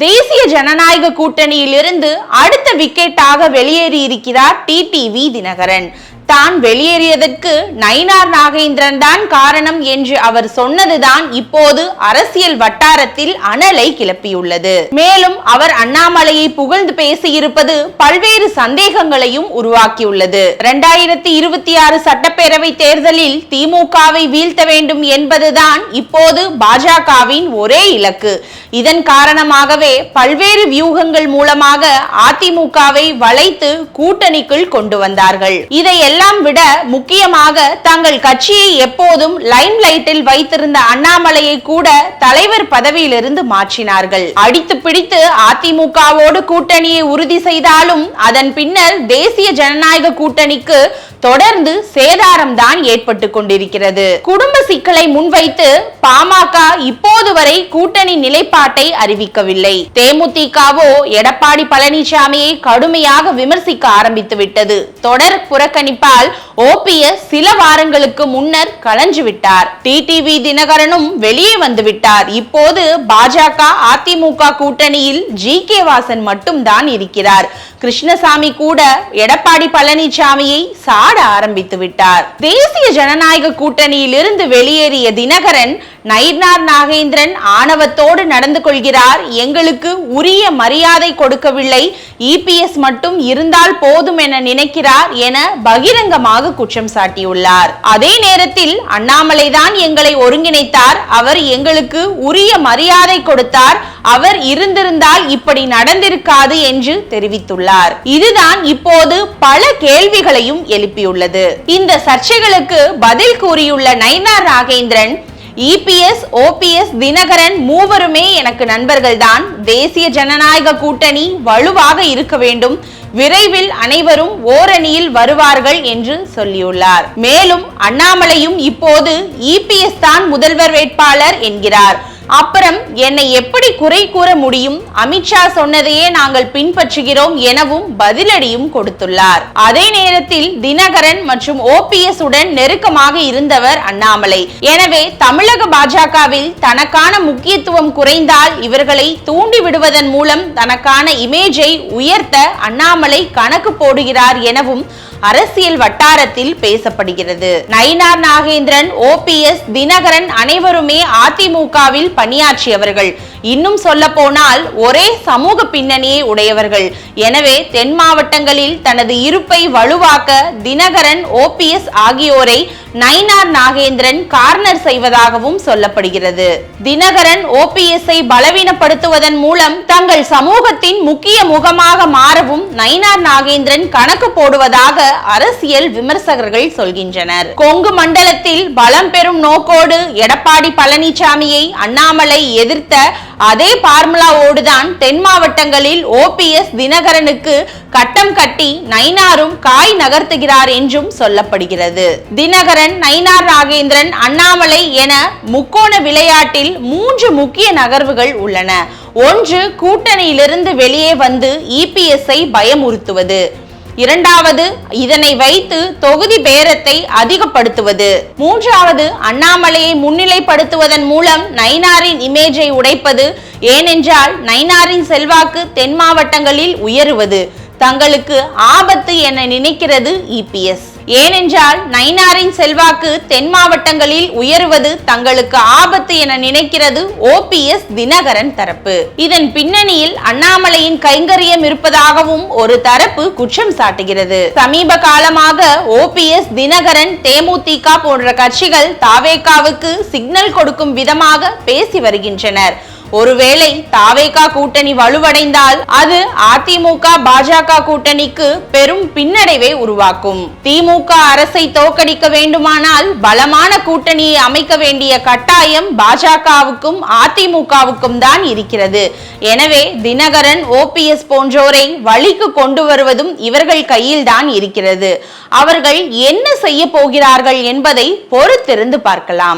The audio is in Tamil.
தேசிய ஜனநாயக கூட்டணியிலிருந்து அடுத்த விக்கெட்டாக வெளியேறி இருக்கிறார் டிடிவி தினகரன். தான் வெளியேறியதற்கு நயினார் நாகேந்திரன் தான் காரணம் என்று அவர் சொன்னதுதான் இப்போது அரசியல் வட்டாரத்தில் அனலை கிளப்பியுள்ளது. மேலும் அவர் அண்ணாமலையை புகழ்ந்து பேசியிருப்பது பல்வேறு சந்தேகங்களையும் உருவாக்கியுள்ளது. 2026 சட்டப்பேரவை தேர்தலில் திமுகவை வீழ்த்த வேண்டும் என்பதுதான் இப்போது பாஜகவின் ஒரே இலக்கு. இதன் காரணமாகவே பல்வேறு வியூகங்கள் மூலமாக அதிமுகவை வளைத்து கூட்டணிக்குள் கொண்டு வந்தார்கள். இதையெல்லாம் விட முக்கியமாக தங்கள் கட்சியை எப்போதும் லைம் லைட்டில் வைத்திருந்த அண்ணாமலையை கூட தலைவர் பதவியிலிருந்து மாற்றினார்கள். அடித்து பிடித்து அதிமுகவோடு கூட்டணியை உறுதி செய்தாலும் அதன் பின்னர் தேசிய ஜனநாயக கூட்டணிக்கு தொடர்ந்து சேதாரம் தான் ஏற்பட்டு கொண்டிருக்கிறது. குடும்ப சிக்கலை முன்வைத்து பாமக இப்போது வரை கூட்டணி நிலைப்பாட்டை அறிவிக்கவில்லை. தேமுதிகவோ எடப்பாடி பழனிசாமியை கடுமையாக விமர்சிக்க ஆரம்பித்து விட்டது. தொடர் புறக்கணிப்பால் ஓபிஎஸ் சில வாரங்களுக்கு முன்னர் கலஞ்சு விட்டார். டிடிவி தினகரனும் வெளியே வந்து விட்டார். இப்போது பாஜக அதிமுக கூட்டணியில் ஜி.கே. வாசன் மட்டும் தான் இருக்கிறார். கிருஷ்ணசாமி கூட எடப்பாடி பழனிசாமியை சாட ஆரம்பித்து விட்டார். தேசிய ஜனநாயக கூட்டணியில் இருந்து வெளியேறிய தினகரன் நயினார் நாகேந்திரன் ஆணவத்தோடு நடந்து கொள்கிறார், எங்களுக்கு உரிய மரியாதை கொடுக்கவில்லை, இபிஎஸ் மட்டும் இருந்தால் போதும் என நினைக்கிறார் என பகிரங்கமாக குற்றம் சாட்டியுள்ளார். அதே நேரத்தில் அண்ணாமலை தான் எங்களை ஒருங்கிணைத்தார், அவர் எங்களுக்கு உரிய மரியாதை கொடுத்தார், அவர் இருந்திருந்தால் இப்படி நடந்திருக்காது என்று தெரிவித்துள்ளார். இதுதான் இப்போது பல கேள்விகளையும் எழுப்பியுள்ளது. இந்த சர்ச்சைகளுக்கு பதில் கூறியுள்ள நயினார் நாகேந்திரன், இபிஎஸ், ஓபிஎஸ், தினகரன் மூவருமே எனக்கு நண்பர்கள் தான். தேசிய ஜனநாயக கூட்டணி வலுவாக இருக்க வேண்டும், விரைவில் அனைவரும் ஓரணியில் வருவார்கள் என்று சொல்லியுள்ளார். மேலும் அண்ணாமலையும் இப்போது இபிஎஸ் தான் முதல்வர் வேட்பாளர் என்கிறார். அப்புறம் என்னை எப்படி குறை கூற முடியும், அமித்ஷா சொன்னதையே நாங்கள் பின்பற்றுகிறோம் எனவும் பதிலடியும் கொடுத்துள்ளார். அதே நேரத்தில் தினகரன் மற்றும் ஓபிஎஸ் உடன் நெருக்கமாக இருந்தவர் அண்ணாமலை. எனவே தமிழக பாஜகவில் தனக்கான முக்கியத்துவம் குறைந்தால் இவர்களை தூண்டி விடுவதன் மூலம் தனக்கான இமேஜை உயர்த்த அண்ணாமலை கணக்கு போடுகிறார் எனவும் அரசியல் வட்டாரத்தில் பேசப்படுகிறது. நயினார் நாகேந்திரன், ஓபிஎஸ், தினகரன் அனைவருமே அதிமுகவில் பணியாற்றியவர்கள். இன்னும் சொல்ல போனால் ஒரே சமூக பின்னணியை உடையவர்கள். எனவே தென் மாவட்டங்களில் தனது இருப்பை வலுவாக்க தினகரன், ஓபிஎஸ் ஆகியோரை நயினார் நாகேந்திரன் கார்னர் செய்வதாகவும் சொல்லப்படுகிறது. தினகரன் ஓபிஎஸ்ஐ பலவீனப்படுத்துவதன் மூலம் தங்கள் சமூகத்தின் முக்கிய முகமாக மாறவும் நயினார் நாகேந்திரன் கணக்கு போடுவதாக அரசியல் விமர்சகர்கள் சொல்கின்றனர். கொங்கு மண்டலத்தில் பலம் பெறும் நோக்கோடு எடப்பாடி பழனிசாமியை அண்ணாமலை எதிர்த்த அதே பார்முலாவோடுதான் தென் மாவட்டங்களில் ஓபிஎஸ் தினகரனுக்கு கட்டம் கட்டி நயினாரும் காய் நகர்த்துகிறார் என்றும் சொல்லப்படுகிறது. தினகரன், நயினார் நாகேந்திரன், அண்ணாமலை என முக்கோண விளையாட்டில் 3 முக்கிய நகர்வுகள் உள்ளன. ஒன்று, கூட்டணியிலிருந்து வெளியே வந்து இபிஎஸ்ஐ பயமுறுத்துவது. இரண்டாவது, இதனை வைத்து தொகுதி பேரத்தை அதிகப்படுத்துவது. மூன்றாவது, அண்ணாமலையை முன்னிலைப்படுத்துவதன் மூலம் நயினாரின் இமேஜை உடைப்பது. ஏனென்றால் நயினாரின் செல்வாக்கு தென் மாவட்டங்களில் உயருவது தங்களுக்கு ஆபத்து என நினைக்கிறது இபிஎஸ். ஏனென்றால் நயினாரின் செல்வாக்கு தென் மாவட்டங்களில் உயர்வது தங்களுக்கு ஆபத்து என நினைக்கிறது ஓபிஎஸ், தினகரன் தரப்பு. இதன் பின்னணியில் அண்ணாமலையின் கைங்கரியம் இருப்பதாகவும் ஒரு தரப்பு குற்றம் சாட்டுகிறது. சமீப காலமாக ஓபிஎஸ், தினகரன், தேமுதிக போன்ற கட்சிகள் தாவேகாவுக்கு சிக்னல் கொடுக்கும் விதமாக பேசி வருகின்றனர். ஒருவேளை தாவேகா கூட்டணி வலுவடைந்தால் அது அதிமுக பாஜக கூட்டணிக்கு பெரும் பின்னடைவை உருவாக்கும். திமுக அரசை தோற்கடிக்க வேண்டுமானால் பலமான கூட்டணியை அமைக்க வேண்டிய கட்டாயம் பாஜகவுக்கும் அதிமுகவுக்கும் தான் இருக்கிறது. எனவே தினகரன், ஓபிஎஸ் போன்றோரை வழிக்கு கொண்டு வருவதும் இவர்கள் கையில் தான் இருக்கிறது. அவர்கள் என்ன செய்ய போகிறார்கள் என்பதை பொறுத்திருந்து பார்க்கலாம்.